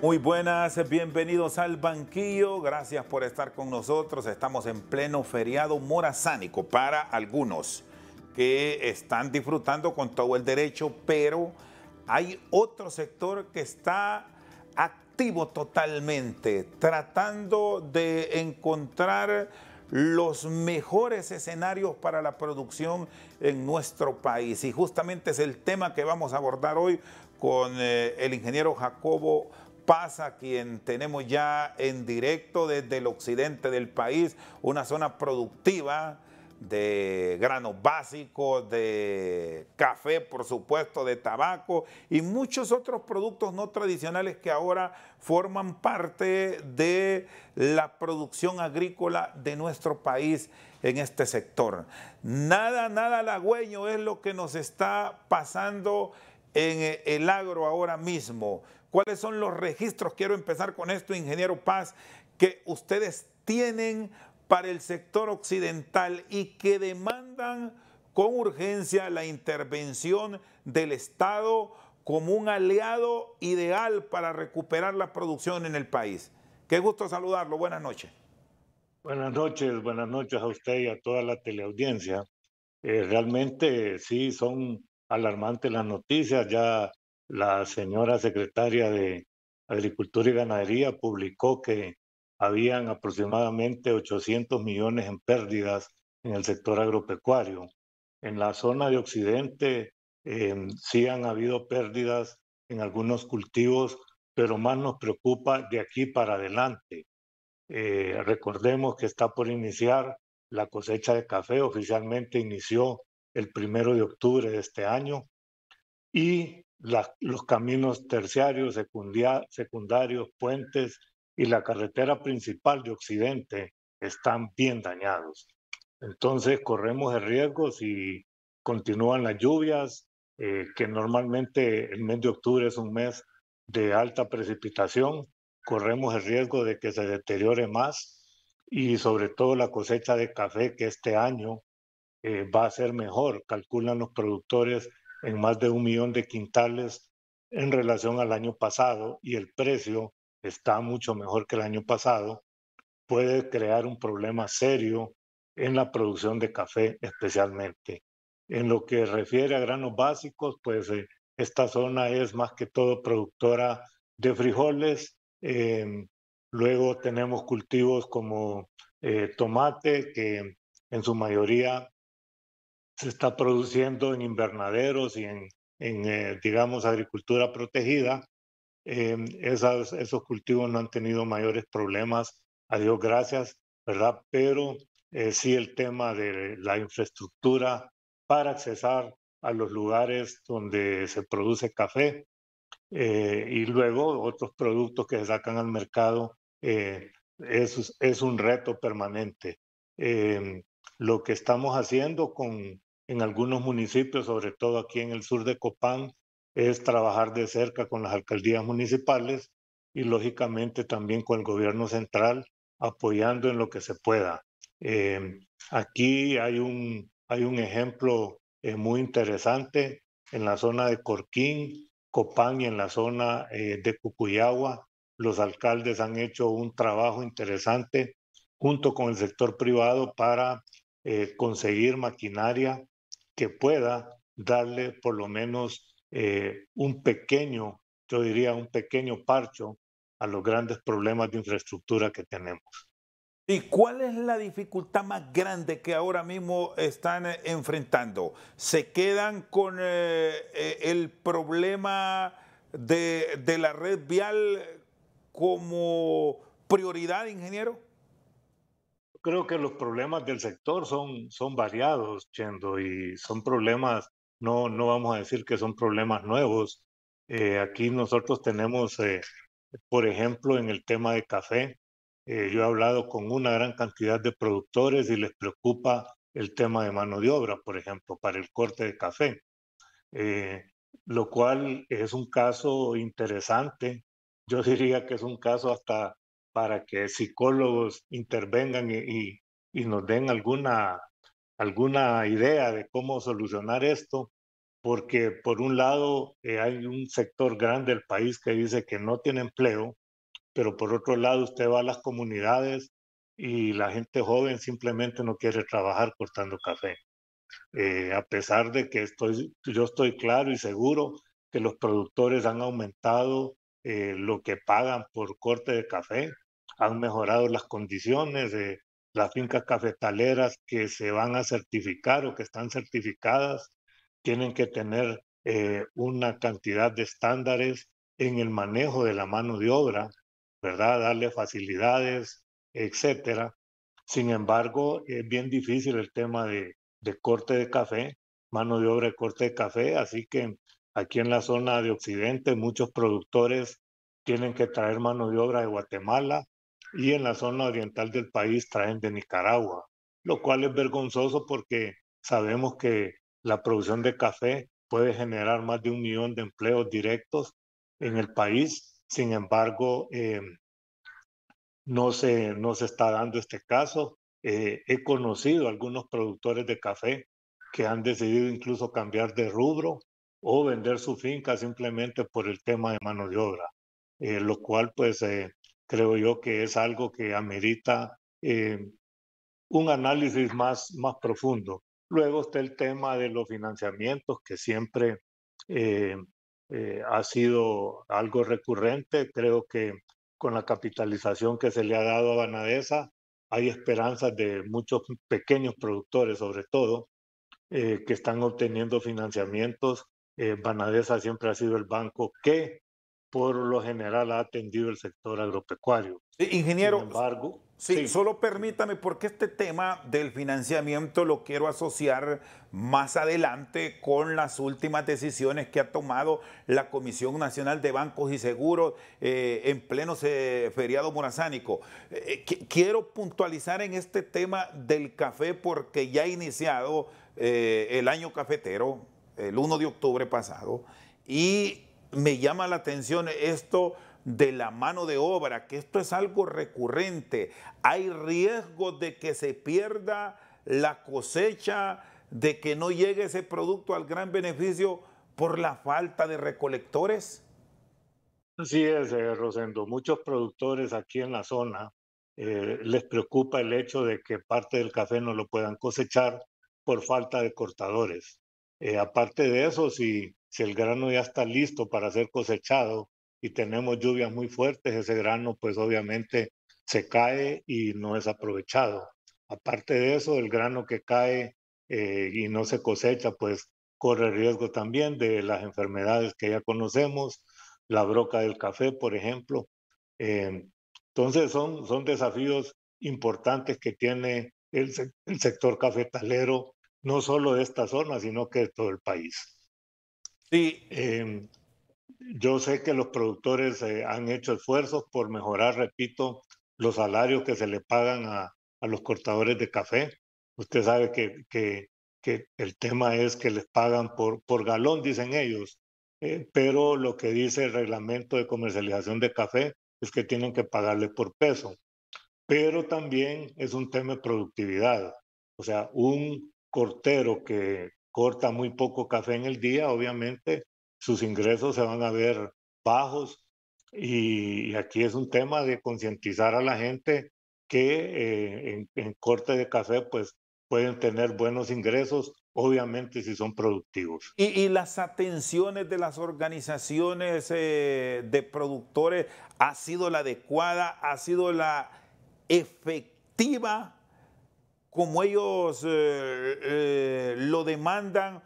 Muy buenas, bienvenidos al banquillo, gracias por estar con nosotros. Estamos en pleno feriado morazánico para algunos que están disfrutando con todo el derecho, pero hay otro sector que está activo totalmente, tratando de encontrar los mejores escenarios para la producción en nuestro país. Y justamente es el tema que vamos a abordar hoy con el ingeniero Jacobo Paz, a quien tenemos ya en directo desde el occidente del país, una zona productiva de granos básicos, de café, por supuesto, de tabaco y muchos otros productos no tradicionales que ahora forman parte de la producción agrícola de nuestro país en este sector. Nada halagüeño es lo que nos está pasando en el agro ahora mismo. ¿Cuáles son los registros? Quiero empezar con esto, ingeniero Paz, que ustedes tienen para el sector occidental y que demandan con urgencia la intervención del Estado como un aliado ideal para recuperar la producción en el país. Qué gusto saludarlo. Buenas noches. Buenas noches a usted y a toda la teleaudiencia. Realmente sí son alarmantes las noticias. Ya la señora secretaria de Agricultura y Ganadería publicó que habían aproximadamente 800 millones en pérdidas en el sector agropecuario. En la zona de Occidente sí han habido pérdidas en algunos cultivos, pero más nos preocupa de aquí para adelante. Recordemos que está por iniciar la cosecha de café, oficialmente inició el 1 de octubre de este año y los caminos terciarios, secundarios, puentes y la carretera principal de Occidente están bien dañados. Entonces corremos el riesgo si continúan las lluvias, que normalmente el mes de octubre es un mes de alta precipitación, corremos el riesgo de que se deteriore más y sobre todo la cosecha de café que este año va a ser mejor, calculan los productores en más de 1 millón de quintales en relación al año pasado y el precio está mucho mejor que el año pasado, puede crear un problema serio en la producción de café especialmente. En lo que refiere a granos básicos, pues esta zona es más que todo productora de frijoles. Luego tenemos cultivos como tomate, que en su mayoría se está produciendo en invernaderos y digamos, agricultura protegida. Esos cultivos no han tenido mayores problemas, a Dios gracias, ¿verdad? Pero sí el tema de la infraestructura para accesar a los lugares donde se produce café y luego otros productos que se sacan al mercado, es un reto permanente. Lo que estamos haciendo en algunos municipios, sobre todo aquí en el sur de Copán, es trabajar de cerca con las alcaldías municipales y lógicamente también con el gobierno central, apoyando en lo que se pueda. Aquí hay un ejemplo muy interesante en la zona de Corquín, Copán y en la zona de Cucuyagua. Los alcaldes han hecho un trabajo interesante junto con el sector privado para conseguir maquinaria que pueda darle por lo menos un pequeño, yo diría un pequeño parcho a los grandes problemas de infraestructura que tenemos. ¿Y cuál es la dificultad más grande que ahora mismo están enfrentando? ¿Se quedan con el problema de la red vial como prioridad, ingeniero? Creo que los problemas del sector son variados, Chendo, y son problemas, no vamos a decir que son problemas nuevos. Aquí nosotros tenemos, por ejemplo, en el tema de café, yo he hablado con una gran cantidad de productores y les preocupa el tema de mano de obra, por ejemplo, para el corte de café, eh, lo cual es un caso interesante. Yo diría que es un caso hasta para que psicólogos intervengan y nos den alguna idea de cómo solucionar esto, porque por un lado hay un sector grande del país que dice que no tiene empleo, pero por otro lado usted va a las comunidades y la gente joven simplemente no quiere trabajar cortando café. A pesar de que yo estoy claro y seguro que los productores han aumentado lo que pagan por corte de café, han mejorado las condiciones de las fincas cafetaleras que se van a certificar o que están certificadas, tienen que tener una cantidad de estándares en el manejo de la mano de obra, ¿verdad? Darle facilidades, etcétera. Sin embargo, es bien difícil el tema de corte de café, mano de obra de corte de café, así que aquí en la zona de Occidente muchos productores tienen que traer mano de obra de Guatemala y en la zona oriental del país traen de Nicaragua, lo cual es vergonzoso porque sabemos que la producción de café puede generar más de 1 millón de empleos directos en el país. Sin embargo, no se está dando este caso. He conocido algunos productores de café que han decidido incluso cambiar de rubro o vender su finca simplemente por el tema de mano de obra, lo cual pues creo yo que es algo que amerita un análisis más profundo. Luego está el tema de los financiamientos, que siempre eh, ha sido algo recurrente. Creo que con la capitalización que se le ha dado a Banadesa, hay esperanzas de muchos pequeños productores, sobre todo, que están obteniendo financiamientos. Banadesa siempre ha sido el banco que por lo general ha atendido el sector agropecuario. Sí, Sin ingeniero, embargo, sí, sí. solo permítame, porque este tema del financiamiento lo quiero asociar más adelante con las últimas decisiones que ha tomado la Comisión Nacional de Bancos y Seguros en pleno feriado morazánico. Quiero puntualizar en este tema del café porque ya ha iniciado el año cafetero, el 1 de octubre pasado, y me llama la atención esto de la mano de obra, que esto es algo recurrente. Hay riesgo de que se pierda la cosecha, de que no llegue ese producto al gran beneficio por la falta de recolectores. Así es, Rosendo. Muchos productores aquí en la zona les preocupa el hecho de que parte del café no lo puedan cosechar por falta de cortadores. Aparte de eso, si el grano ya está listo para ser cosechado y tenemos lluvias muy fuertes, ese grano pues obviamente se cae y no es aprovechado. Aparte de eso, el grano que cae y no se cosecha pues corre riesgo también de las enfermedades que ya conocemos, la broca del café, por ejemplo. Eh, entonces son desafíos importantes que tiene el sector cafetalero, no solo de esta zona, sino que de todo el país. Sí, Eh, yo sé que los productores han hecho esfuerzos por mejorar, repito, los salarios que se le pagan a los cortadores de café. Usted sabe que el tema es que les pagan por galón, dicen ellos, pero lo que dice el reglamento de comercialización de café es que tienen que pagarle por peso. Pero también es un tema de productividad. O sea, un cortero que corta muy poco café en el día, obviamente sus ingresos se van a ver bajos y aquí es un tema de concientizar a la gente que en corte de café pues pueden tener buenos ingresos, obviamente si son productivos. y las atenciones de las organizaciones de productores ha sido la adecuada, ha sido la efectiva como ellos lo demandan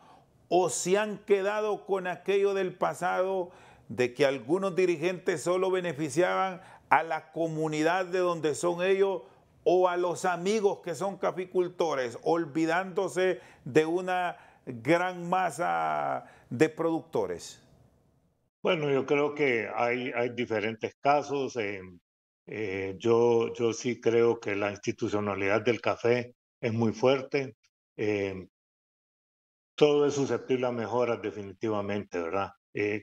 o se han quedado con aquello del pasado de que algunos dirigentes solo beneficiaban a la comunidad de donde son ellos o a los amigos que son caficultores, olvidándose de una gran masa de productores. Bueno, yo creo que hay diferentes casos. Yo sí creo que la institucionalidad del café es muy fuerte. em, Todo es susceptible a mejoras definitivamente, ¿verdad?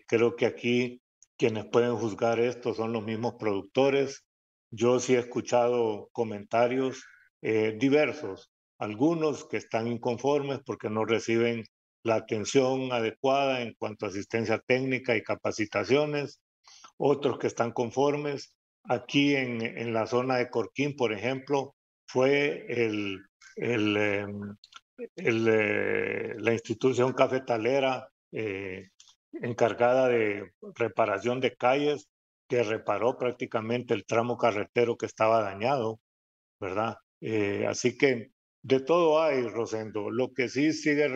Creo que aquí quienes pueden juzgar esto son los mismos productores. Yo sí he escuchado comentarios diversos, algunos que están inconformes porque no reciben la atención adecuada en cuanto a asistencia técnica y capacitaciones, otros que están conformes. Aquí en la zona de Corquín, por ejemplo, fue el, la institución cafetalera encargada de reparación de calles, que reparó prácticamente el tramo carretero que estaba dañado, ¿verdad? Así que de todo hay, Rosendo. Lo que sí sigue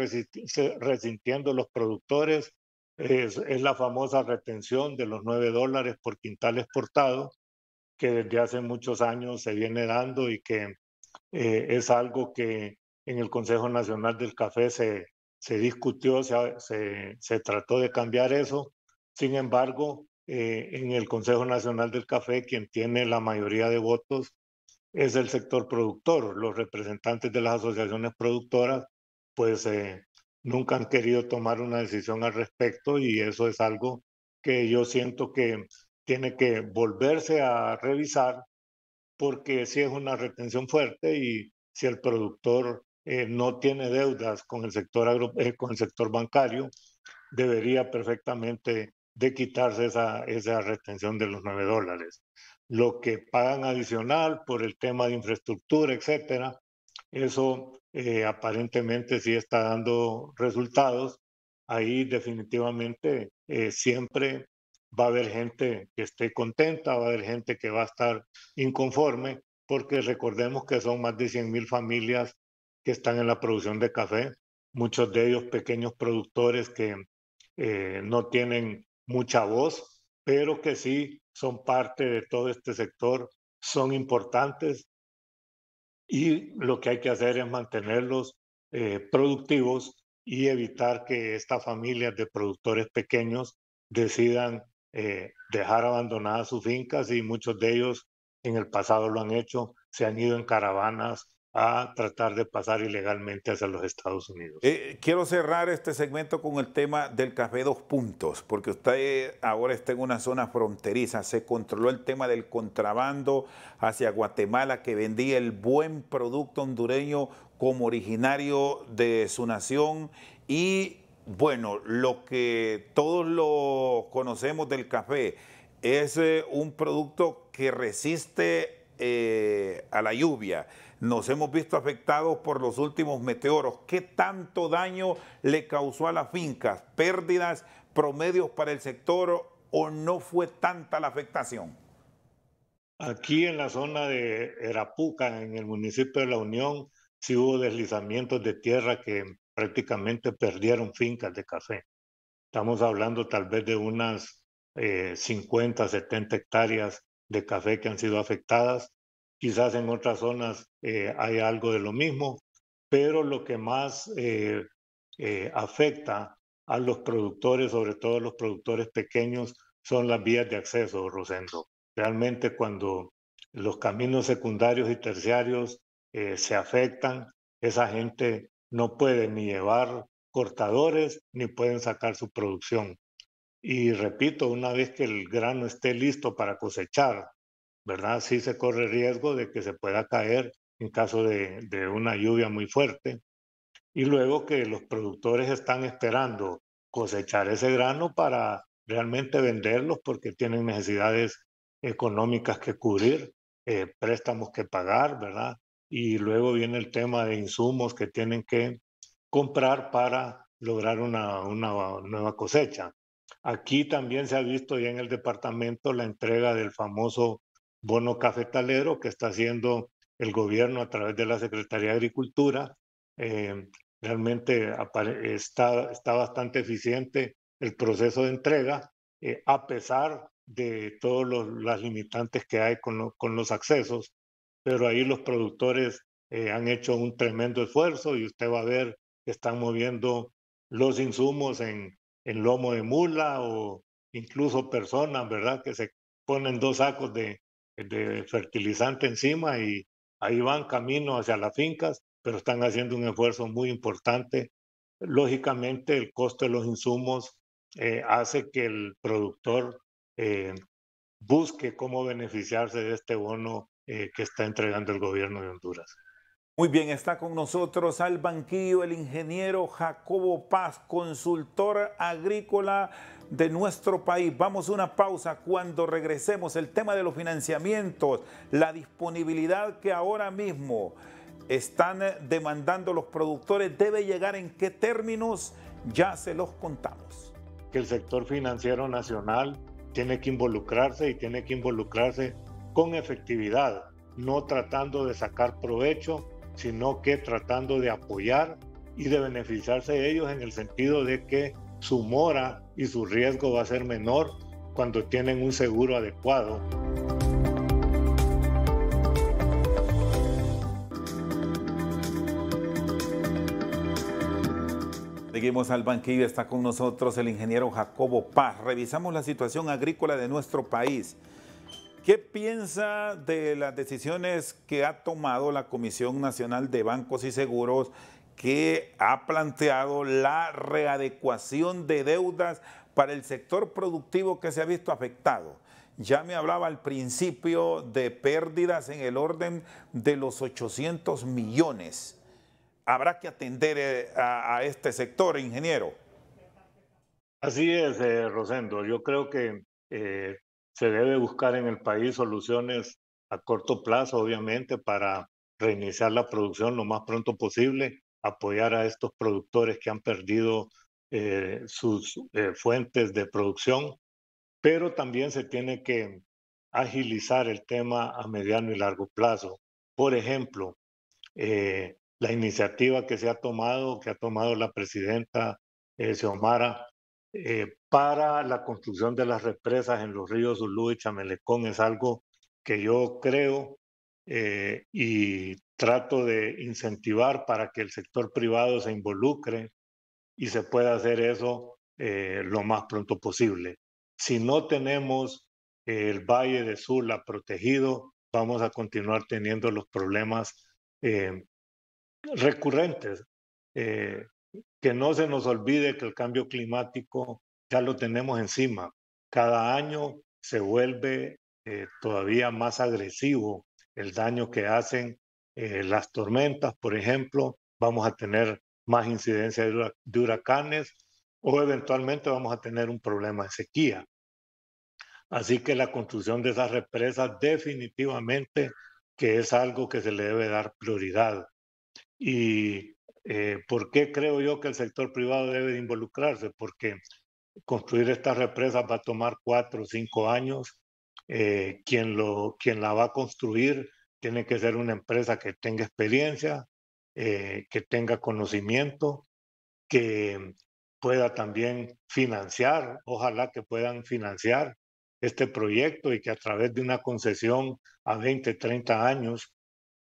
resintiendo los productores es la famosa retención de los $9 por quintal exportado, que desde hace muchos años se viene dando y que es algo que en el Consejo Nacional del Café se discutió, se trató de cambiar eso. Sin embargo, en el Consejo Nacional del Café, quien tiene la mayoría de votos es el sector productor. Los representantes de las asociaciones productoras, pues nunca han querido tomar una decisión al respecto y eso es algo que yo siento que tiene que volverse a revisar porque si es una retención fuerte y si el productor no tiene deudas con el sector con el sector bancario, debería perfectamente de quitarse esa retención de los $9. Lo que pagan adicional por el tema de infraestructura, etcétera, eso aparentemente sí está dando resultados. Ahí definitivamente siempre va a haber gente que esté contenta, va a haber gente que va a estar inconforme, porque recordemos que son más de 100,000 familias que están en la producción de café, muchos de ellos pequeños productores que no tienen mucha voz, pero que sí son parte de todo este sector, son importantes y lo que hay que hacer es mantenerlos productivos y evitar que estas familias de productores pequeños decidan dejar abandonadas sus fincas y muchos de ellos en el pasado lo han hecho, se han ido en caravanas a tratar de pasar ilegalmente hacia los Estados Unidos. Quiero cerrar este segmento con el tema del café 2 puntos, porque usted ahora está en una zona fronteriza. Se controló el tema del contrabando hacia Guatemala, que vendía el buen producto hondureño como originario de su nación. Y bueno, lo que todos lo conocemos del café es un producto que resiste a la lluvia. Nos hemos visto afectados por los últimos meteoros. ¿Qué tanto daño le causó a las fincas? ¿Pérdidas promedios para el sector o no fue tanta la afectación? Aquí en la zona de Erapuca, en el municipio de La Unión, sí hubo deslizamientos de tierra que prácticamente perdieron fincas de café. Estamos hablando tal vez de unas 50, 70 hectáreas de café que han sido afectadas. Quizás en otras zonas hay algo de lo mismo, pero lo que más afecta a los productores, sobre todo los productores pequeños, son las vías de acceso, Rosendo. Realmente cuando los caminos secundarios y terciarios se afectan, esa gente no puede ni llevar cortadores ni pueden sacar su producción. Y repito, una vez que el grano esté listo para cosechar, ¿verdad? Sí se corre riesgo de que se pueda caer en caso de una lluvia muy fuerte. Y luego que los productores están esperando cosechar ese grano para realmente venderlos porque tienen necesidades económicas que cubrir, préstamos que pagar, ¿verdad? Y luego viene el tema de insumos que tienen que comprar para lograr una nueva cosecha. Aquí también se ha visto ya en el departamento la entrega del famoso bono cafetalero que está haciendo el gobierno a través de la Secretaría de Agricultura. Eh, Realmente está bastante eficiente el proceso de entrega, a pesar de todas las limitantes que hay con los accesos, pero ahí los productores han hecho un tremendo esfuerzo y usted va a ver que están moviendo los insumos en lomo de mula o incluso personas, ¿verdad? Que se ponen 2 sacos de fertilizante encima y ahí van camino hacia las fincas, pero están haciendo un esfuerzo muy importante. Lógicamente, el costo de los insumos hace que el productor eh, busque cómo beneficiarse de este bono que está entregando el gobierno de Honduras. Muy bien, está con nosotros al banquillo el ingeniero Jacobo Paz, consultor agrícola de nuestro país. Vamos a una pausa. Cuando regresemos, el tema de los financiamientos, la disponibilidad que ahora mismo están demandando los productores, ¿debe llegar en qué términos? Ya se los contamos. Que el sector financiero nacional tiene que involucrarse y tiene que involucrarse con efectividad, no tratando de sacar provecho, sino que tratando de apoyar y de beneficiarse de ellos en el sentido de que su mora y su riesgo va a ser menor cuando tienen un seguro adecuado. Seguimos al banquillo, está con nosotros el ingeniero Jacobo Paz. Revisamos la situación agrícola de nuestro país. ¿Qué piensa de las decisiones que ha tomado la Comisión Nacional de Bancos y Seguros, que ha planteado la readecuación de deudas para el sector productivo que se ha visto afectado? Ya me hablaba al principio de pérdidas en el orden de los 800 millones. ¿Habrá que atender a este sector, ingeniero? Así es, Rosendo. Yo creo que se debe buscar en el país soluciones a corto plazo, obviamente, para reiniciar la producción lo más pronto posible, apoyar a estos productores que han perdido sus fuentes de producción, pero también se tiene que agilizar el tema a mediano y largo plazo. Por ejemplo, la iniciativa que ha tomado la presidenta Xiomara para la construcción de las represas en los ríos Zulú y Chamelecón es algo que yo creo y trato de incentivar para que el sector privado se involucre y se pueda hacer eso lo más pronto posible. Si no tenemos el Valle de Sula protegido, vamos a continuar teniendo los problemas recurrentes. Que no se nos olvide que el cambio climático ya lo tenemos encima. Cada año se vuelve todavía más agresivo el daño que hacen las tormentas, por ejemplo. Vamos a tener más incidencia de huracanes o eventualmente vamos a tener un problema de sequía. Así que la construcción de esas represas definitivamente que es algo que se le debe dar prioridad. ¿Y por qué creo yo que el sector privado debe de involucrarse? Porque construir estas represas va a tomar 4 o 5 años. Quien la va a construir tiene que ser una empresa que tenga experiencia, que tenga conocimiento, que pueda también financiar, ojalá que puedan financiar este proyecto y que a través de una concesión a 20, 30 años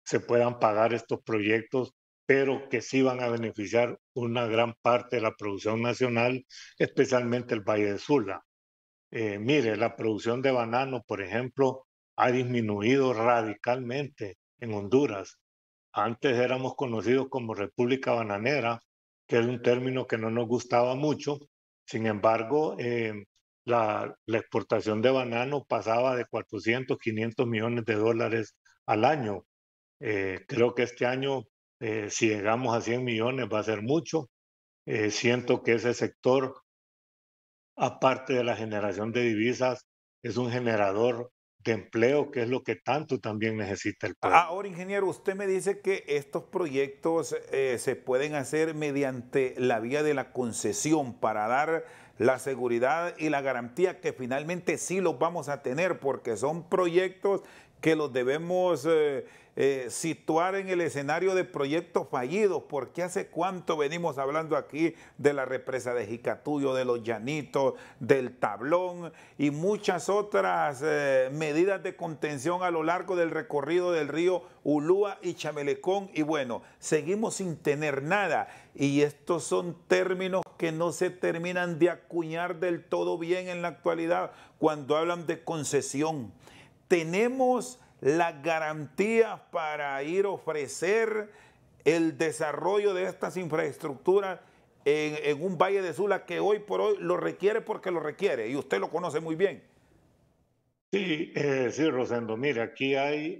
se puedan pagar estos proyectos, pero que sí van a beneficiar una gran parte de la producción nacional, especialmente el Valle de Sula. Mire, la producción de banano, por ejemplo, ha disminuido radicalmente en Honduras. Antes éramos conocidos como República Bananera, que es un término que no nos gustaba mucho. Sin embargo, la exportación de banano pasaba de 400, 500 millones de dólares al año. Creo que este año, si llegamos a 100 millones, va a ser mucho. Siento que ese sector, aparte de la generación de divisas, es un generador de empleo, que es lo que tanto también necesita el pueblo. Ahora, ingeniero, usted me dice que estos proyectos se pueden hacer mediante la vía de la concesión para dar la seguridad y la garantía que finalmente sí los vamos a tener, porque son proyectos que los debemos situar en el escenario de proyectos fallidos, porque hace cuánto venimos hablando aquí de la represa de Jicatuyo, de los Llanitos, del Tablón y muchas otras medidas de contención a lo largo del recorrido del río Ulúa y Chamelecón, y bueno, seguimos sin tener nada, y estos son términos que no se terminan de acuñar del todo bien en la actualidad cuando hablan de concesión. Tenemos las garantías para ir a ofrecer el desarrollo de estas infraestructuras en un Valle de Sula que hoy por hoy lo requiere porque lo requiere, y usted lo conoce muy bien. Sí, sí, Rosendo, mire, aquí hay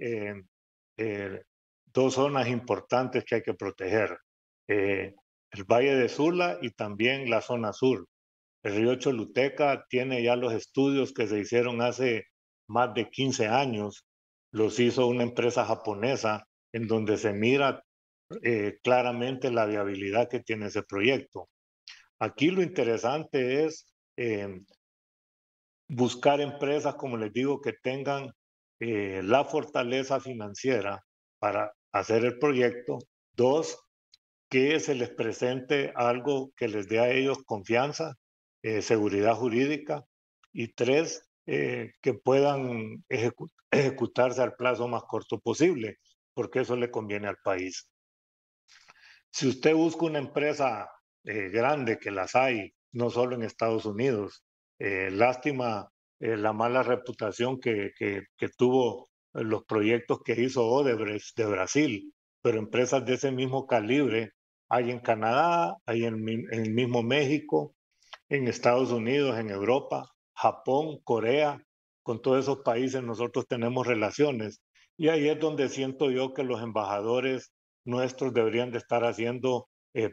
dos zonas importantes que hay que proteger, el Valle de Sula y también la zona sur. El río Choluteca tiene ya los estudios que se hicieron hace más de 15 años, los hizo una empresa japonesa en donde se mira claramente la viabilidad que tiene ese proyecto. Aquí lo interesante es buscar empresas, como les digo, que tengan la fortaleza financiera para hacer el proyecto. Dos, que se les presente algo que les dé a ellos confianza, seguridad jurídica. Y tres, que puedan ejecutarse al plazo más corto posible, porque eso le conviene al país. Si usted busca una empresa grande, que las hay, no solo en Estados Unidos, lástima la mala reputación que tuvo los proyectos que hizo Odebrecht de Brasil, pero empresas de ese mismo calibre hay en Canadá, hay en el mismo México, en Estados Unidos, en Europa, Japón, Corea, con todos esos países nosotros tenemos relaciones. Y ahí es donde siento yo que los embajadores nuestros deberían de estar haciendo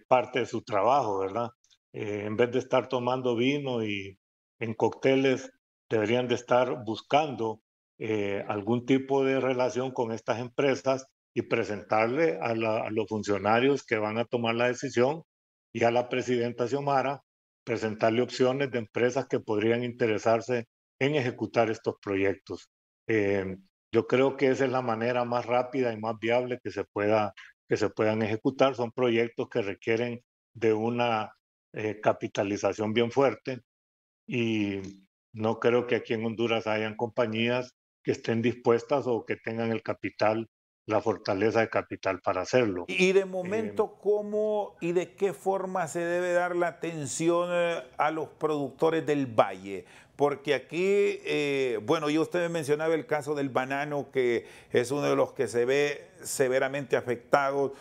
parte de su trabajo, ¿verdad? En vez de estar tomando vino y en cócteles, deberían de estar buscando algún tipo de relación con estas empresas y presentarle a los funcionarios que van a tomar la decisión y a la presidenta Xiomara, presentarle opciones de empresas que podrían interesarse en ejecutar estos proyectos. Yo creo que esa es la manera más rápida y más viable que se puedan ejecutar. Son proyectos que requieren de una capitalización bien fuerte y no creo que aquí en Honduras hayan compañías que estén dispuestas o que tengan el capital, la fortaleza de capital para hacerlo. Y de momento, ¿cómo y de qué forma se debe dar la atención a los productores del valle? Porque aquí, bueno, yo usted mencionaba el caso del banano, que es uno de los que se ve severamente afectado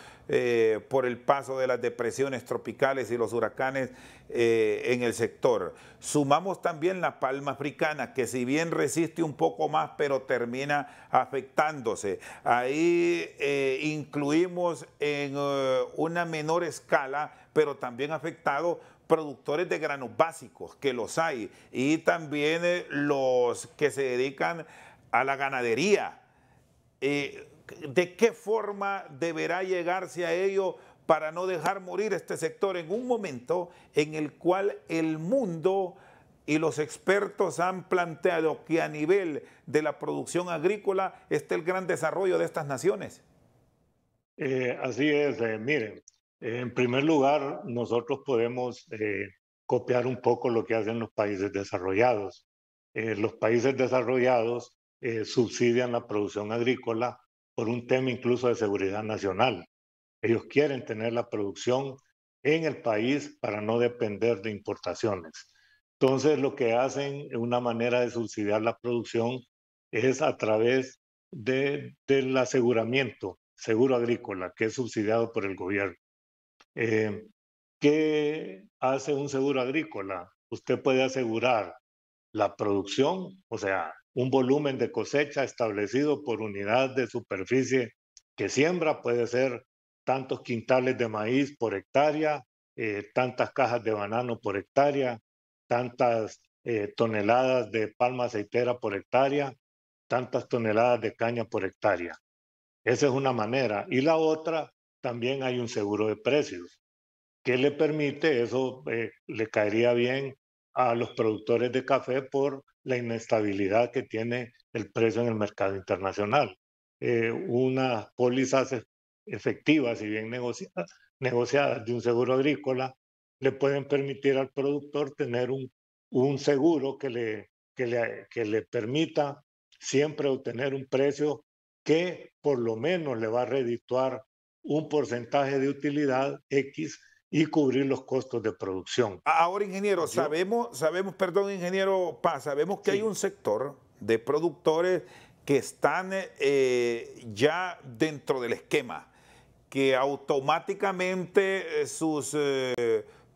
por el paso de las depresiones tropicales y los huracanes en el sector. Sumamos también la palma africana, que si bien resiste un poco más, pero termina afectándose. Ahí incluimos en una menor escala, pero también afectado productores de granos básicos, que los hay, y también los que se dedican a la ganadería. ¿De qué forma deberá llegarse a ello para no dejar morir este sector en un momento en el cual el mundo y los expertos han planteado que a nivel de la producción agrícola está el gran desarrollo de estas naciones? Así es, miren, en primer lugar, nosotros podemos copiar un poco lo que hacen los países desarrollados. Los países desarrollados subsidian la producción agrícola por un tema incluso de seguridad nacional. Ellos quieren tener la producción en el país para no depender de importaciones. Entonces, lo que hacen, una manera de subsidiar la producción es a través del aseguramiento, seguro agrícola, que es subsidiado por el gobierno. Eh, ¿Qué hace un seguro agrícola? Usted puede asegurar la producción, o sea, un volumen de cosecha establecido por unidad de superficie que siembra, puede ser tantos quintales de maíz por hectárea, tantas cajas de banano por hectárea, tantas toneladas de palma aceitera por hectárea, tantas toneladas de caña por hectárea. Esa es una manera. Y la otra, también hay un seguro de precios que le permite, eso le caería bien a los productores de café por la inestabilidad que tiene el precio en el mercado internacional. Unas pólizas efectivas y bien negociadas de un seguro agrícola le pueden permitir al productor tener un seguro que le permita siempre obtener un precio que por lo menos le va a redituar un porcentaje de utilidad X y cubrir los costos de producción. Ahora, ingeniero, Yo, sabemos, perdón, ingeniero Paz, sabemos que hay un sí, sector de productores que están ya dentro del esquema, que automáticamente sus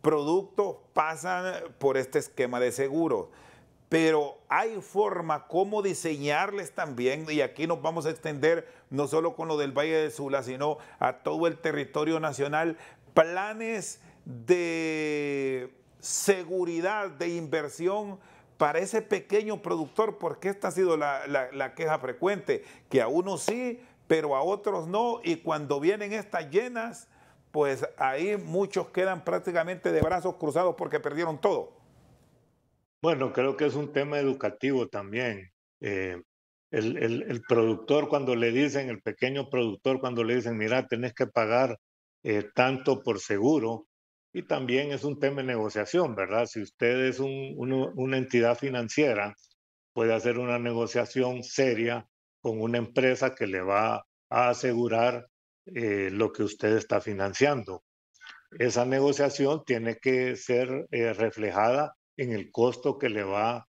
productos pasan por este esquema de seguro. pero hay forma cómo diseñarles también, y aquí nos vamos a extender no solo con lo del Valle de Sula, sino a todo el territorio nacional, planes de seguridad, de inversión para ese pequeño productor, porque esta ha sido la queja frecuente, que a unos sí, pero a otros no, y cuando vienen estas llenas, pues ahí muchos quedan prácticamente de brazos cruzados porque perdieron todo. Bueno, creo que es un tema educativo también. El productor cuando le dicen, el pequeño productor cuando le dicen, mira, tenés que pagar tanto por seguro, y también es un tema de negociación, ¿verdad? Si usted es una entidad financiera, puede hacer una negociación seria con una empresa que le va a asegurar lo que usted está financiando. Esa negociación tiene que ser reflejada en el costo que va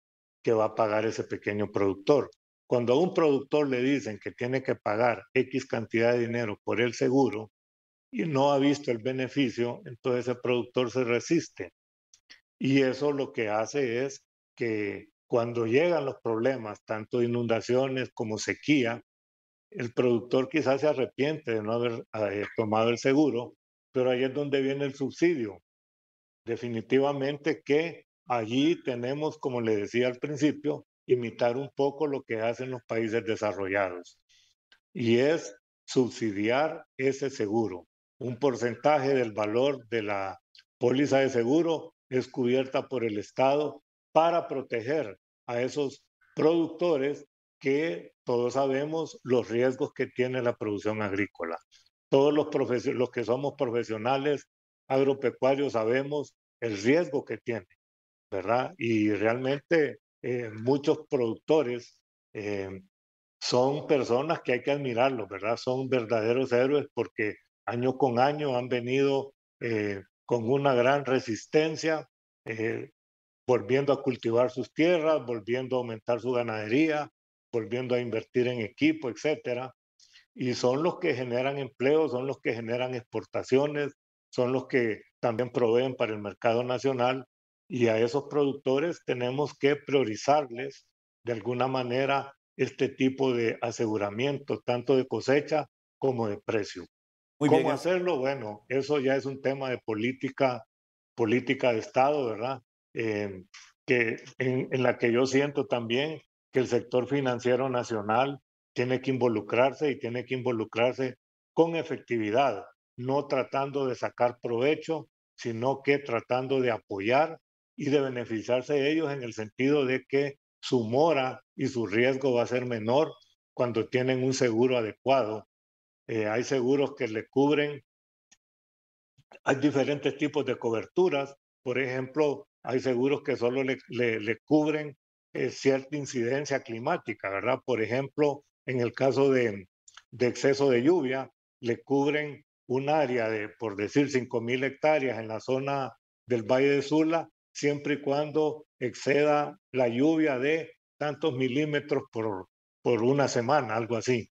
a pagar ese pequeño productor. Cuando a un productor le dicen que tiene que pagar X cantidad de dinero por el seguro y no ha visto el beneficio, entonces ese productor se resiste. Y eso lo que hace es que cuando llegan los problemas, tanto de inundaciones como sequía, el productor quizás se arrepiente de no haber tomado el seguro, pero ahí es donde viene el subsidio. Definitivamente que allí tenemos, como le decía al principio, imitar un poco lo que hacen los países desarrollados, y es subsidiar ese seguro. Un porcentaje del valor de la póliza de seguro es cubierta por el Estado para proteger a esos productores que todos sabemos los riesgos que tiene la producción agrícola. Todos los que somos profesionales agropecuarios sabemos el riesgo que tiene, ¿verdad? Y realmente muchos productores son personas que hay que admirarlos, ¿verdad? Son verdaderos héroes porque año con año han venido con una gran resistencia, eh, volviendo a cultivar sus tierras, volviendo a aumentar su ganadería, volviendo a invertir en equipo, etcétera. Y son los que generan empleo, son los que generan exportaciones, son los que también proveen para el mercado nacional. Y a esos productores tenemos que priorizarles de alguna manera este tipo de aseguramiento, tanto de cosecha como de precio. Muy bien, ¿Cómo hacerlo? Bueno, eso ya es un tema de política de Estado, ¿verdad? En la que yo siento también que el sector financiero nacional tiene que involucrarse y tiene que involucrarse con efectividad, no tratando de sacar provecho, sino que tratando de apoyar y de beneficiarse de ellos en el sentido de que su mora y su riesgo va a ser menor cuando tienen un seguro adecuado. Hay seguros que le cubren, hay diferentes tipos de coberturas. Por ejemplo, hay seguros que solo le cubren cierta incidencia climática, ¿verdad? Por ejemplo, en el caso de exceso de lluvia, le cubren un área de, por decir, 5.000 hectáreas en la zona del Valle de Sula, siempre y cuando exceda la lluvia de tantos milímetros por una semana, algo así.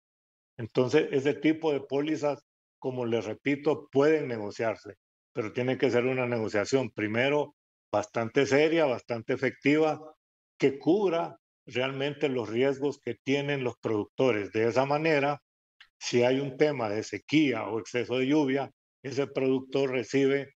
Entonces, ese tipo de pólizas, como les repito, pueden negociarse, pero tiene que ser una negociación primero bastante seria, bastante efectiva, que cubra realmente los riesgos que tienen los productores. De esa manera, si hay un tema de sequía o exceso de lluvia, ese productor recibe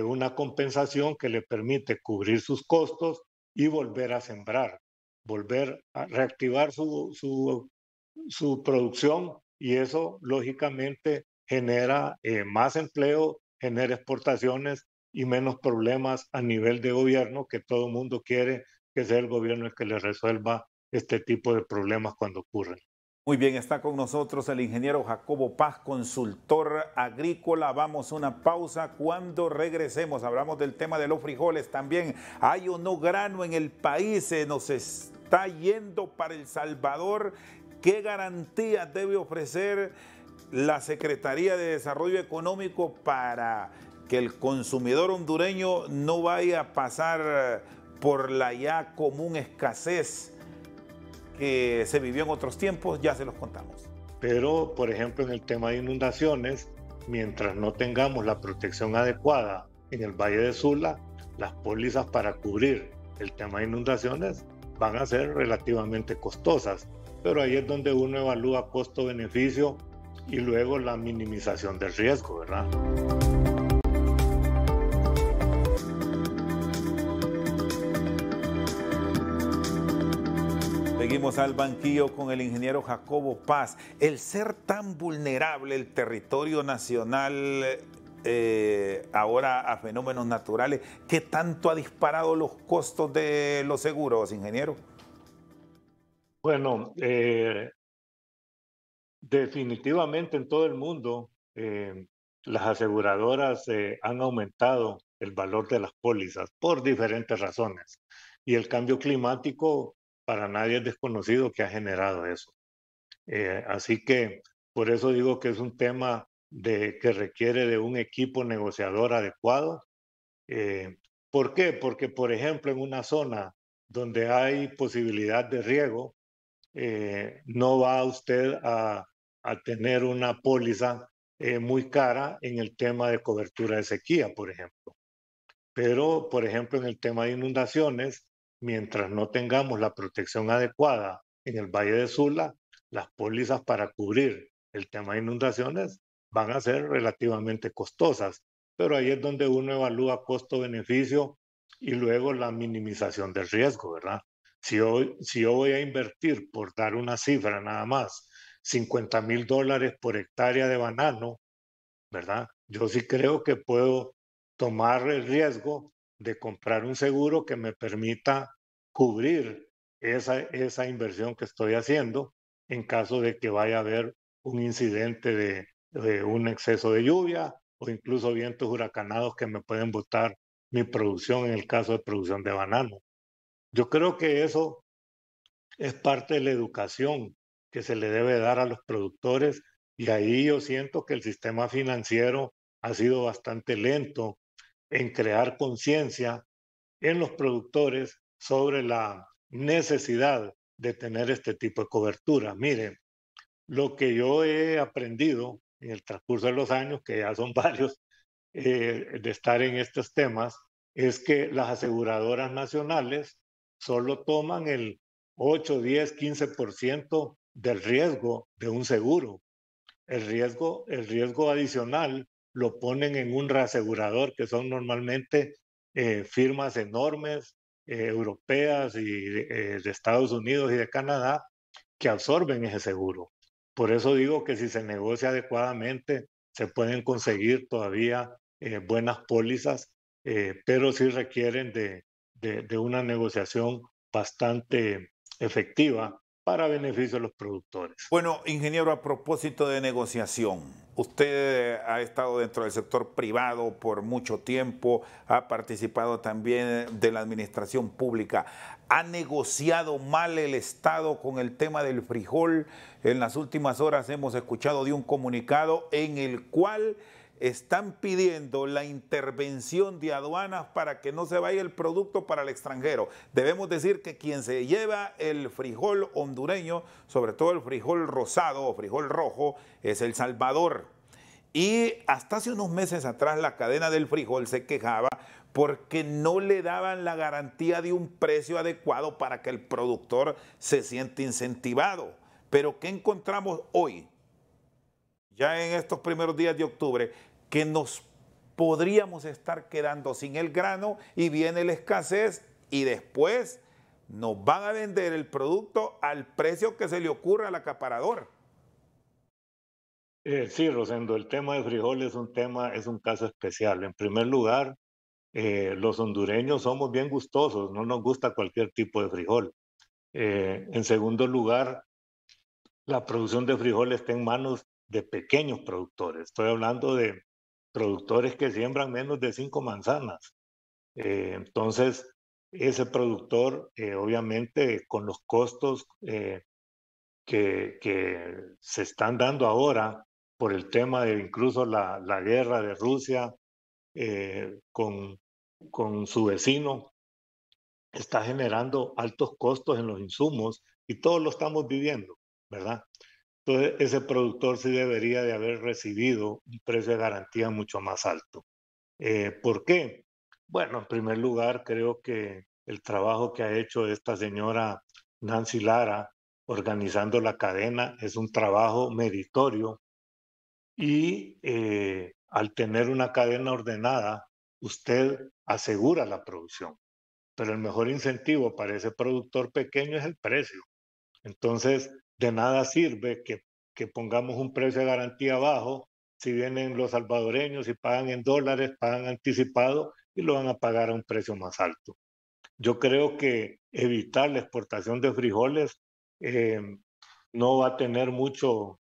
una compensación que le permite cubrir sus costos y volver a sembrar, volver a reactivar su producción, y eso lógicamente genera más empleo, genera exportaciones y menos problemas a nivel de gobierno, que todo el mundo quiere que sea el gobierno el que le resuelva este tipo de problemas cuando ocurren. muy bien, está con nosotros el ingeniero Jacobo Paz, consultor agrícola. Vamos a una pausa. Cuando regresemos, hablamos del tema de los frijoles también. ¿Hay o no grano en el país? Se nos está yendo para El Salvador. ¿Qué garantías debe ofrecer la Secretaría de Desarrollo Económico para que el consumidor hondureño no vaya a pasar por la ya común escasez que se vivió en otros tiempos? Ya se los contamos. Pero, por ejemplo, en el tema de inundaciones, mientras no tengamos la protección adecuada en el Valle de Sula, las pólizas para cubrir el tema de inundaciones van a ser relativamente costosas, pero ahí es donde uno evalúa costo-beneficio y luego la minimización del riesgo, ¿verdad? Seguimos al banquillo con el ingeniero Jacobo Paz. El ser tan vulnerable el territorio nacional ahora a fenómenos naturales, ¿qué tanto ha disparado los costos de los seguros, ingeniero? Bueno, definitivamente en todo el mundo las aseguradoras han aumentado el valor de las pólizas por diferentes razones. Y el cambio climático para nadie es desconocido que ha generado eso. Así que por eso digo que es un tema que requiere de un equipo negociador adecuado. Eh, ¿Por qué? Porque, por ejemplo, en una zona donde hay posibilidad de riego, no va usted a tener una póliza muy cara en el tema de cobertura de sequía, por ejemplo. Pero, por ejemplo, en el tema de inundaciones, mientras no tengamos la protección adecuada en el Valle de Sula, las pólizas para cubrir el tema de inundaciones van a ser relativamente costosas. Pero ahí es donde uno evalúa costo-beneficio y luego la minimización del riesgo, ¿verdad? Si yo voy a invertir, por dar una cifra nada más, $50,000 por hectárea de banano, ¿verdad? Yo sí creo que puedo tomar el riesgo de comprar un seguro que me permita cubrir esa inversión que estoy haciendo en caso de que vaya a haber un incidente de un exceso de lluvia o incluso vientos huracanados que me pueden botar mi producción en el caso de producción de banano. Yo creo que eso es parte de la educación que se le debe dar a los productores y ahí yo siento que el sistema financiero ha sido bastante lento en crear conciencia en los productores sobre la necesidad de tener este tipo de cobertura. Miren, lo que yo he aprendido en el transcurso de los años, que ya son varios, de estar en estos temas, es que las aseguradoras nacionales solo toman el 8, 10, 15% del riesgo de un seguro. El riesgo adicional lo ponen en un reasegurador, que son normalmente firmas enormes, europeas y de Estados Unidos y de Canadá, que absorben ese seguro. Por eso digo que si se negocia adecuadamente, se pueden conseguir todavía buenas pólizas, pero sí requieren de una negociación bastante efectiva para beneficio de los productores. Bueno, ingeniero, a propósito de negociación, usted ha estado dentro del sector privado por mucho tiempo, ha participado también de la administración pública. ¿Ha negociado mal el Estado con el tema del frijol? En las últimas horas hemos escuchado de un comunicado en el cual están pidiendo la intervención de aduanas para que no se vaya el producto para el extranjero. Debemos decir que quien se lleva el frijol hondureño, sobre todo el frijol rosado o frijol rojo, es El Salvador. Y hasta hace unos meses atrás la cadena del frijol se quejaba porque no le daban la garantía de un precio adecuado para que el productor se sienta incentivado. Pero ¿qué encontramos hoy? Ya en estos primeros días de octubre, que nos podríamos estar quedando sin el grano y viene la escasez y después nos van a vender el producto al precio que se le ocurra al acaparador. Sí, Rosendo, el tema de frijoles es un caso especial. En primer lugar, los hondureños somos bien gustosos, no nos gusta cualquier tipo de frijol. En segundo lugar, la producción de frijoles está en manos de pequeños productores. Estoy hablando de productores que siembran menos de 5 manzanas. Entonces, ese productor, obviamente, con los costos que se están dando ahora por el tema de incluso la guerra de Rusia con su vecino, está generando altos costos en los insumos y todos lo estamos viviendo, ¿verdad? Entonces, ese productor sí debería de haber recibido un precio de garantía mucho más alto. ¿Por qué? Bueno, en primer lugar, creo que el trabajo que ha hecho esta señora Nancy Lara organizando la cadena. Es un trabajo meritorio y al tener una cadena ordenada, usted asegura la producción. Pero el mejor incentivo para ese productor pequeño es el precio. Entonces, de nada sirve que pongamos un precio de garantía bajo si vienen los salvadoreños y pagan en dólares, pagan anticipado y lo van a pagar a un precio más alto. Yo creo que evitar la exportación de frijoles eh, no va a tener mucho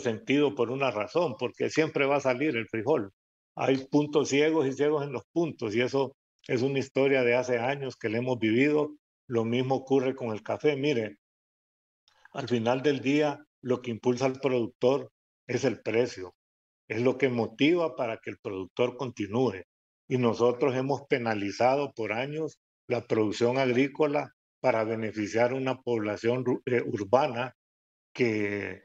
sentido por una razón, porque siempre va a salir el frijol. Hay puntos ciegos y ciegos en los puntos, y eso es una historia de hace años que le hemos vivido. Lo mismo ocurre con el café. Mire, al final del día, lo que impulsa al productor es el precio, es lo que motiva para que el productor continúe. Y nosotros hemos penalizado por años la producción agrícola para beneficiar a una población urbana que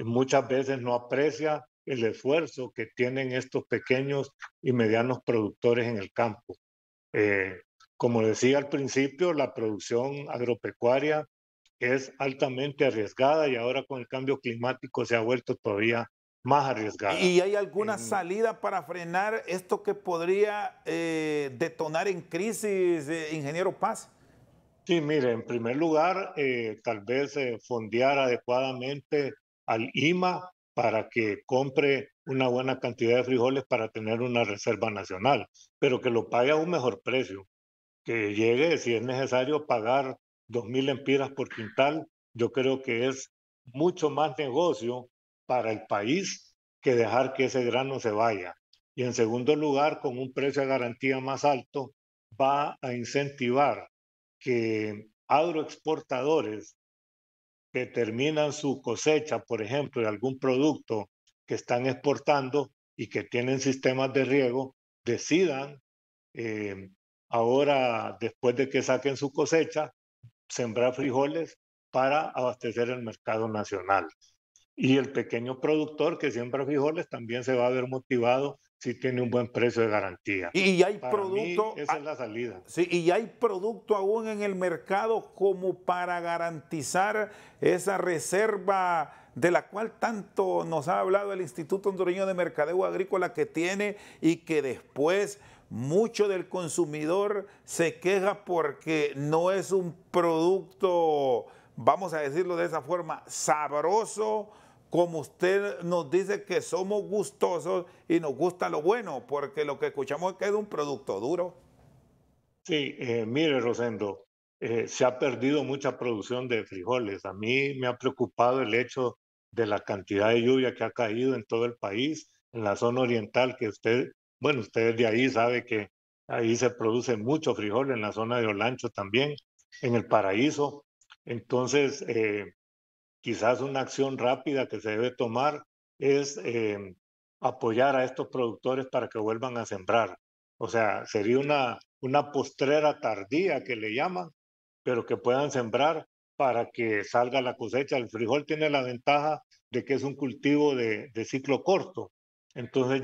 muchas veces no aprecia el esfuerzo que tienen estos pequeños y medianos productores en el campo. Eh, Como decía al principio, la producción agropecuaria es altamente arriesgada y ahora con el cambio climático se ha vuelto todavía más arriesgada. ¿Y hay alguna En- salida para frenar esto que podría detonar en crisis, ingeniero Paz? sí, mire, en primer lugar, tal vez fondear adecuadamente al IMA para que compre una buena cantidad de frijoles para tener una reserva nacional, pero que lo pague a un mejor precio, que llegue, si es necesario, pagar 2.000 lempiras por quintal. Yo creo que es mucho más negocio para el país que dejar que ese grano se vaya. Y en segundo lugar, con un precio de garantía más alto, va a incentivar que agroexportadores que terminan su cosecha, por ejemplo, de algún producto que están exportando y que tienen sistemas de riego, decidan eh, ahora, después de que saquen su cosecha, sembrar frijoles para abastecer el mercado nacional. Y el pequeño productor que siembra frijoles también se va a ver motivado si tiene un buen precio de garantía. Y hay Para mí, producto, esa es la salida. sí, y hay producto aún en el mercado como para garantizar esa reserva de la cual tanto nos ha hablado el Instituto Hondureño de Mercadeo Agrícola que tiene y que después mucho del consumidor se queja porque no es un producto, vamos a decirlo de esa forma, sabroso, como usted nos dice que somos gustosos y nos gusta lo bueno, porque lo que escuchamos es que es un producto duro. Sí, mire, Rosendo, se ha perdido mucha producción de frijoles. A mí me ha preocupado el hecho de la cantidad de lluvia que ha caído en todo el país, en la zona oriental, que usted, bueno, usted de ahí sabe que ahí se produce mucho frijol, en la zona de Olancho también, en el Paraíso. Entonces, quizás una acción rápida que se debe tomar es apoyar a estos productores para que vuelvan a sembrar. O sea, sería una postrera tardía que le llaman, pero que puedan sembrar para que salga la cosecha. El frijol tiene la ventaja de que es un cultivo de ciclo corto. Entonces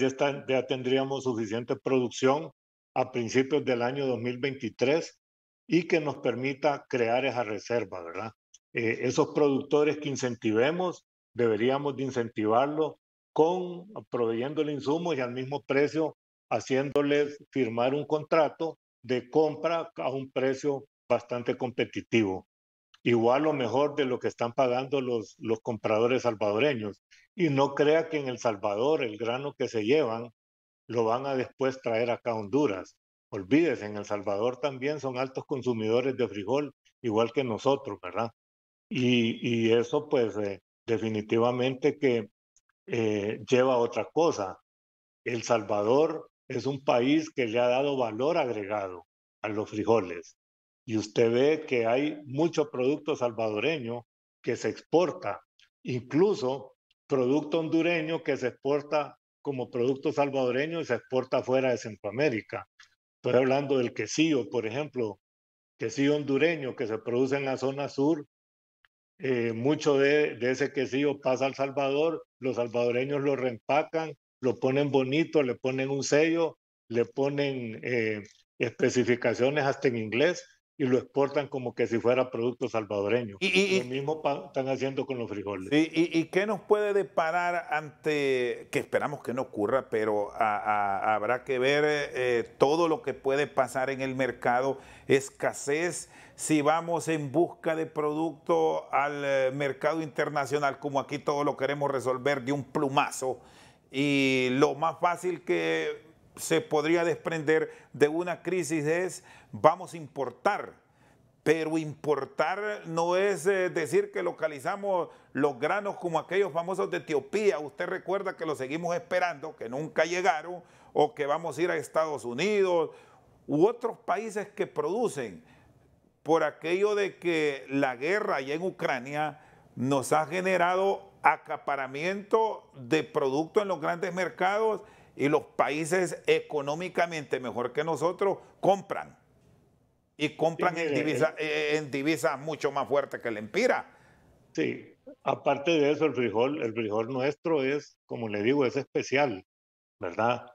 ya tendríamos suficiente producción a principios del año 2023 y que nos permita crear esa reserva, ¿verdad? Esos productores que incentivemos, deberíamos de incentivarlos proveyéndole insumos y al mismo precio haciéndoles firmar un contrato de compra a un precio bastante competitivo, igual o mejor de lo que están pagando los compradores salvadoreños. Y no crea que en El Salvador el grano que se llevan lo van a después traer acá a Honduras. Olvídese, en El Salvador también son altos consumidores de frijol, igual que nosotros, ¿verdad? Y eso pues definitivamente que lleva a otra cosa. El Salvador es un país que le ha dado valor agregado a los frijoles. Y usted ve que hay mucho producto salvadoreño que se exporta, incluso producto hondureño que se exporta como producto salvadoreño y se exporta fuera de Centroamérica. Estoy hablando del quesillo, por ejemplo, quesillo hondureño que se produce en la zona sur. Mucho de ese quesillo pasa al Salvador, los salvadoreños lo reempacan, lo ponen bonito, le ponen un sello, le ponen especificaciones hasta en inglés y lo exportan como que si fuera producto salvadoreño. Y, y- Lo y- mismo están haciendo con los frijoles. sí, y qué nos puede deparar ante, que esperamos que no ocurra, pero habrá que ver todo lo que puede pasar en el mercado, escasez, si vamos en busca de producto al mercado internacional, como aquí todo lo queremos resolver de un plumazo, y lo más fácil que se podría desprender de una crisis es vamos a importar, pero importar no es decir que localizamos los granos como aquellos famosos de Etiopía. Usted recuerda que los seguimos esperando, que nunca llegaron, o que vamos a ir a Estados Unidos u otros países que producen, por aquello de que la guerra allá en Ucrania nos ha generado acaparamiento de productos en los grandes mercados y los países económicamente mejor que nosotros compran y Sí, compran mire, en divisas mucho más fuertes que el empira. sí, aparte de eso, el frijol nuestro es, como le digo, es especial, ¿verdad?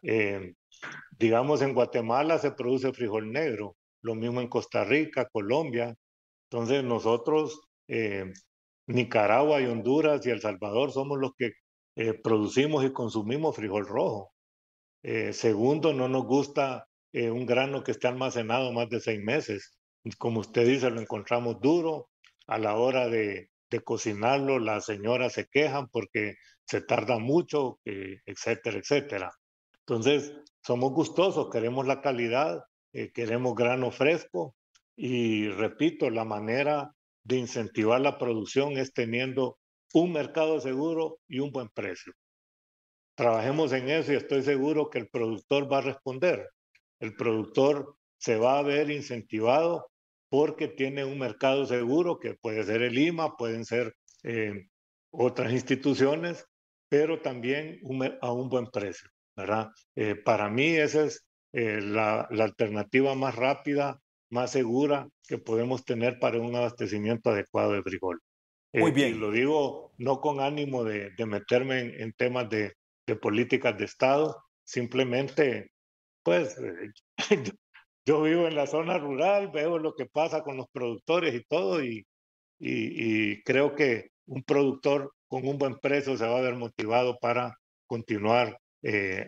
Digamos, en Guatemala se produce frijol negro, lo mismo en Costa Rica, Colombia. Entonces nosotros, Nicaragua y Honduras y El Salvador somos los que producimos y consumimos frijol rojo. Segundo, no nos gusta un grano que esté almacenado más de 6 meses. Como usted dice, lo encontramos duro. A la hora de cocinarlo, las señoras se quejan porque se tarda mucho, etcétera, etcétera. Entonces, somos gustosos, queremos la calidad, queremos grano fresco y repito, la manera de incentivar la producción es teniendo un mercado seguro y un buen precio. Trabajemos en eso y estoy seguro que el productor va a responder. El productor se va a ver incentivado porque tiene un mercado seguro que puede ser el IMA, pueden ser eh, otras instituciones, pero también a un buen precio, ¿verdad? Para mí esa es la alternativa más rápida, más segura que podemos tener para un abastecimiento adecuado de frijol. Muy Y bien. lo digo no con ánimo de meterme en temas de políticas de Estado, simplemente, pues, yo vivo en la zona rural, veo lo que pasa con los productores y todo, y creo que un productor con un buen precio se va a ver motivado para continuar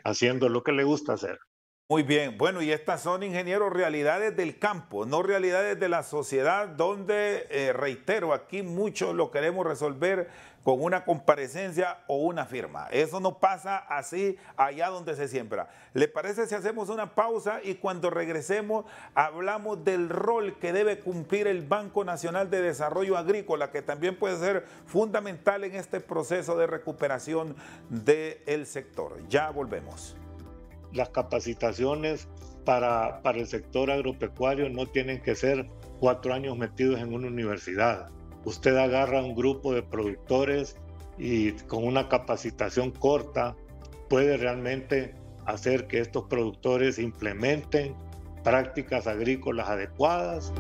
haciendo lo que le gusta hacer. Muy bien, bueno, y estas son, ingenieros, realidades del campo, no realidades de la sociedad, donde, reitero, aquí muchos lo queremos resolver con una comparecencia o una firma. Eso no pasa así allá donde se siembra. ¿Le parece si hacemos una pausa y cuando regresemos hablamos del rol que debe cumplir el Banco Nacional de Desarrollo Agrícola, que también puede ser fundamental en este proceso de recuperación del sector? Ya volvemos. Las capacitaciones para el sector agropecuario no tienen que ser 4 años metidos en una universidad. Usted agarra un grupo de productores y con una capacitación corta puede realmente hacer que estos productores implementen prácticas agrícolas adecuadas.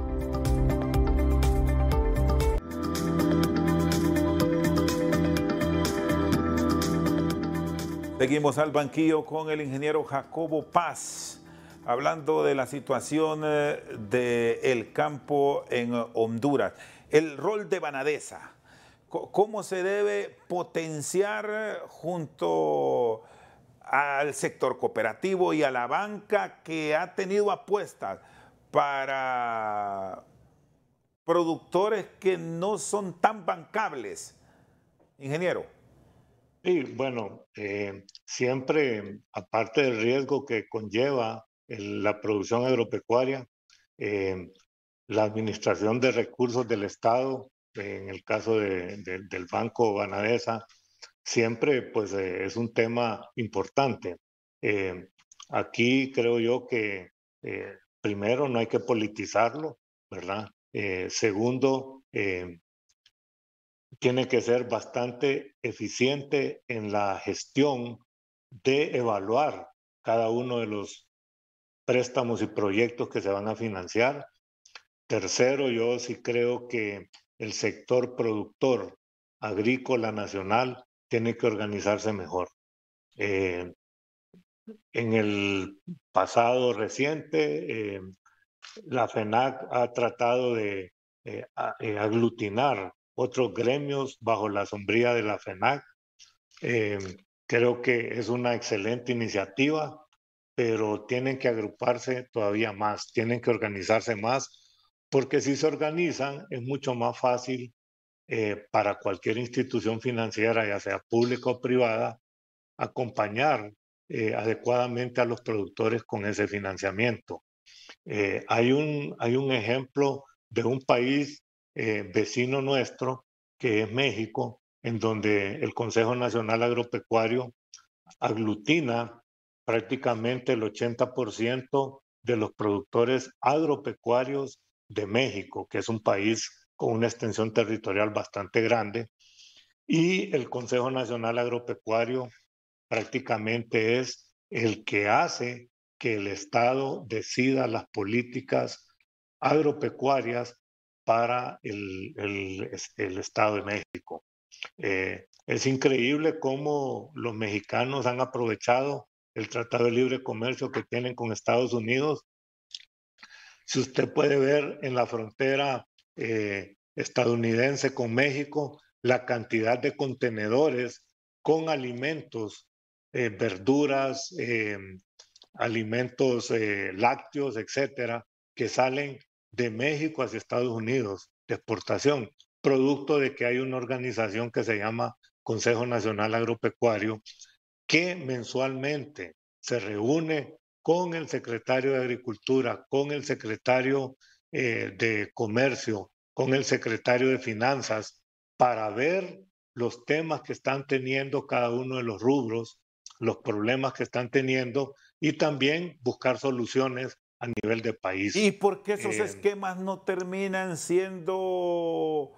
Seguimos al banquillo con el ingeniero Jacobo Paz, hablando de la situación del campo en Honduras. El rol de Banadesa, ¿cómo se debe potenciar junto al sector cooperativo y a la banca que ha tenido apuestas para productores que no son tan bancables? Ingeniero. Y bueno, siempre, aparte del riesgo que conlleva la producción agropecuaria, eh, la administración de recursos del Estado, en el caso del Banco Banadesa, siempre pues es un tema importante. Eh, Aquí creo yo que primero no hay que politizarlo, ¿verdad? Segundo, tiene que ser bastante eficiente en la gestión de evaluar cada uno de los préstamos y proyectos que se van a financiar. Tercero, yo sí creo que el sector productor agrícola nacional tiene que organizarse mejor. Eh, En el pasado reciente, la FENAC ha tratado de aglutinar otros gremios bajo la sombría de la FENAC. Eh, Creo que es una excelente iniciativa, pero tienen que agruparse todavía más, tienen que organizarse más, porque si se organizan es mucho más fácil para cualquier institución financiera, ya sea pública o privada, acompañar adecuadamente a los productores con ese financiamiento. Hay un ejemplo de un país vecino nuestro, que es México, en donde el Consejo Nacional Agropecuario aglutina prácticamente el 80% de los productores agropecuarios de México, que es un país con una extensión territorial bastante grande, y el Consejo Nacional Agropecuario prácticamente es el que hace que el Estado decida las políticas agropecuarias para el Estado de México. Es increíble cómo los mexicanos han aprovechado el Tratado de Libre Comercio que tienen con Estados Unidos. Si usted puede ver en la frontera estadounidense con México, la cantidad de contenedores con alimentos, verduras, alimentos lácteos, etcétera, que salen de México hacia Estados Unidos de exportación, producto de que hay una organización que se llama Consejo Nacional Agropecuario, que mensualmente se reúne con el secretario de Agricultura, con el secretario de Comercio, con el secretario de Finanzas, para ver los temas que están teniendo cada uno de los rubros, los problemas que están teniendo y también buscar soluciones a nivel de ¿Y país. por qué esos Eh, esquemas no terminan siendo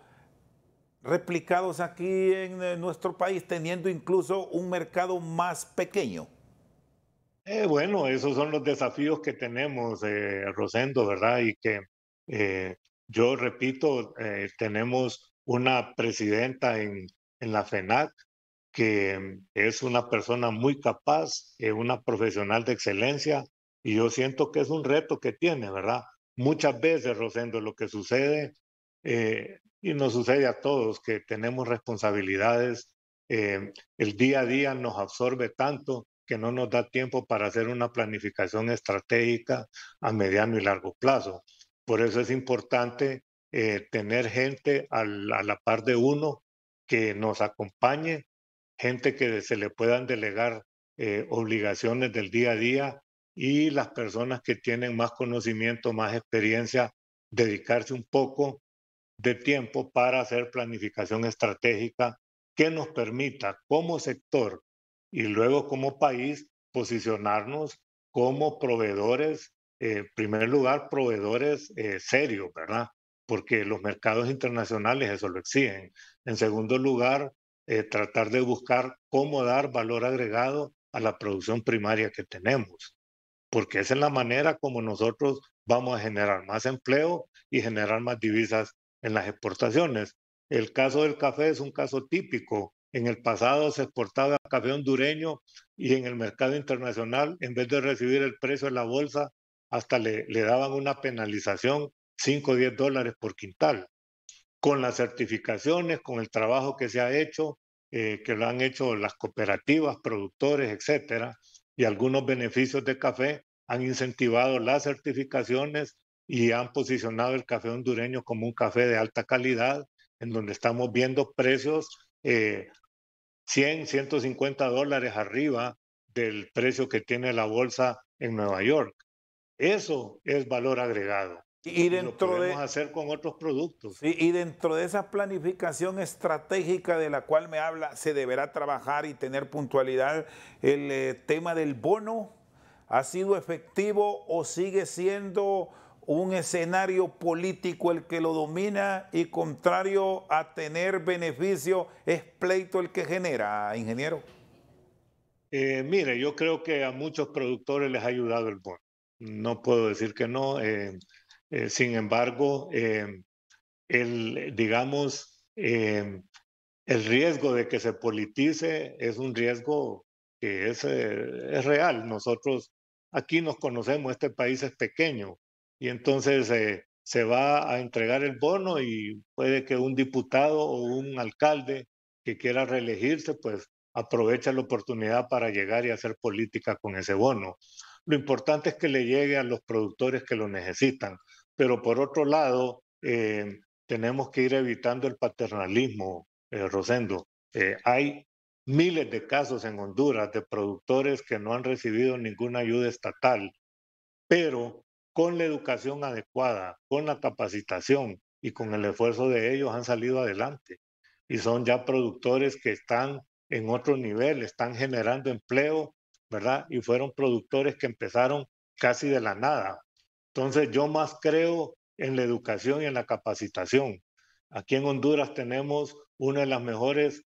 replicados aquí en nuestro país, teniendo incluso un mercado más pequeño? bueno, esos son los desafíos que tenemos, Rosendo, ¿verdad? Y que eh, yo repito, tenemos una presidenta en la FENAC que es una persona muy capaz, una profesional de excelencia, y yo siento que es un reto que tiene, ¿verdad? Muchas veces, Rosendo, lo que sucede, y nos sucede a todos, que tenemos responsabilidades, el día a día nos absorbe tanto que no nos da tiempo para hacer una planificación estratégica a mediano y largo plazo. Por eso es importante tener gente a la par de uno que nos acompañe, gente que se le puedan delegar obligaciones del día a día, y las personas que tienen más conocimiento, más experiencia, dedicarse un poco de tiempo para hacer planificación estratégica que nos permita como sector y luego como país posicionarnos como proveedores, en primer lugar, proveedores serios, ¿verdad? Porque los mercados internacionales eso lo exigen. En segundo lugar, tratar de buscar cómo dar valor agregado a la producción primaria que tenemos, porque esa es la manera como nosotros vamos a generar más empleo y generar más divisas en las exportaciones. El caso del café es un caso típico. En el pasado se exportaba café hondureño y en el mercado internacional, en vez de recibir el precio de la bolsa, hasta le daban una penalización, 5 o 10 dólares por quintal. Con las certificaciones, con el trabajo que se ha hecho, que lo han hecho las cooperativas, productores, etcétera, y algunos beneficios de café han incentivado las certificaciones y han posicionado el café hondureño como un café de alta calidad, en donde estamos viendo precios 100, 150 dólares arriba del precio que tiene la bolsa en Nueva York. Eso es valor agregado Y y lo dentro podemos de, hacer con otros productos. sí, y dentro de esa planificación estratégica de la cual me habla, se deberá trabajar y tener puntualidad. El tema del bono, ¿ha sido efectivo o sigue siendo un escenario político el que lo domina y contrario a tener beneficio es pleito el que genera, ingeniero? Mire, yo creo que a muchos productores les ha ayudado el bono. No puedo decir que no. Sin embargo, digamos, el riesgo de que se politice es un riesgo que es real. Nosotros aquí nos conocemos, este país es pequeño y entonces se va a entregar el bono y puede que un diputado o un alcalde que quiera reelegirse, pues aproveche la oportunidad para llegar y hacer política con ese bono. Lo importante es que le llegue a los productores que lo necesitan, pero por otro lado, tenemos que ir evitando el paternalismo, Rosendo. Hay miles de casos en Honduras de productores que no han recibido ninguna ayuda estatal, pero con la educación adecuada, con la capacitación y con el esfuerzo de ellos han salido adelante. Y son ya productores que están en otro nivel, están generando empleo, ¿verdad? Y fueron productores que empezaron casi de la nada. Entonces yo más creo en la educación y en la capacitación. Aquí en Honduras tenemos una de las mejores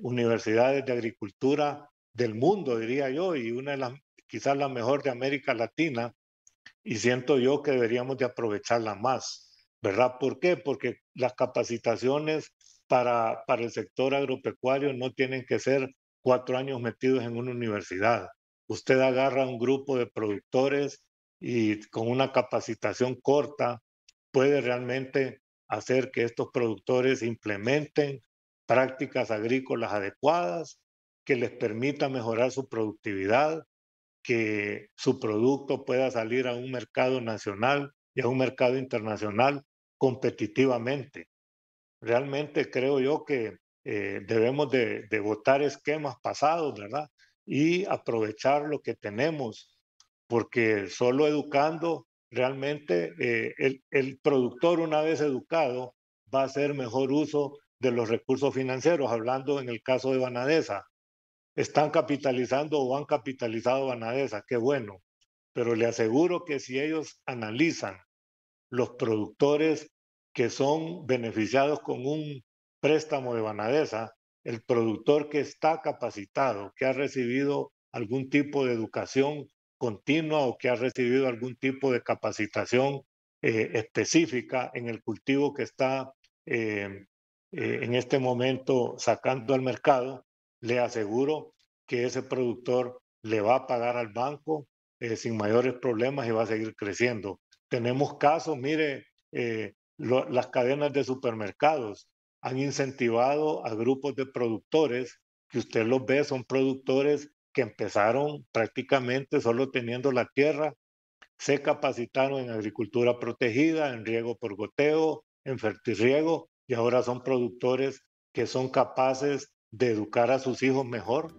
universidades de agricultura del mundo, diría yo, y una de las, quizás la mejor de América Latina, y siento yo que deberíamos de aprovecharla más, ¿verdad? ¿Por qué? Porque las capacitaciones para el sector agropecuario no tienen que ser 4 años metidos en una universidad. Usted agarra un grupo de productores y con una capacitación corta puede realmente hacer que estos productores implementen prácticas agrícolas adecuadas que les permita mejorar su productividad, que su producto pueda salir a un mercado nacional y a un mercado internacional competitivamente. Realmente creo yo que debemos de votar esquemas pasados, ¿verdad? Y aprovechar lo que tenemos, porque solo educando, realmente el productor una vez educado va a hacer mejor uso de los recursos financieros, hablando en el caso de Banadesa. Están capitalizando o han capitalizado Banadesa, qué bueno, pero le aseguro que si ellos analizan los productores que son beneficiados con un préstamo de Banadesa, el productor que está capacitado, que ha recibido algún tipo de educación continua o que ha recibido algún tipo de capacitación específica en el cultivo que está en este momento sacando al mercado, le aseguro que ese productor le va a pagar al banco sin mayores problemas y va a seguir creciendo. Tenemos casos, mire, las cadenas de supermercados han incentivado a grupos de productores que usted los ve, son productores que empezaron prácticamente solo teniendo la tierra, se capacitaron en agricultura protegida, en riego por goteo, en fertirriego, y ahora son productores que son capaces de educar a sus hijos mejor,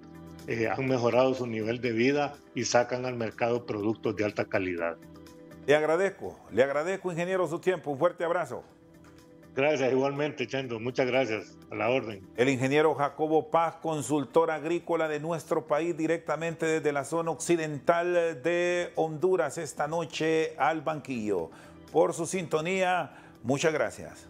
han mejorado su nivel de vida y sacan al mercado productos de alta calidad. Le agradezco, ingeniero, su tiempo. Un fuerte abrazo. Gracias, igualmente, Chendo. Muchas gracias. A la orden. El ingeniero Jacobo Paz, consultor agrícola de nuestro país, directamente desde la zona occidental de Honduras, esta noche al banquillo. Por su sintonía, muchas gracias.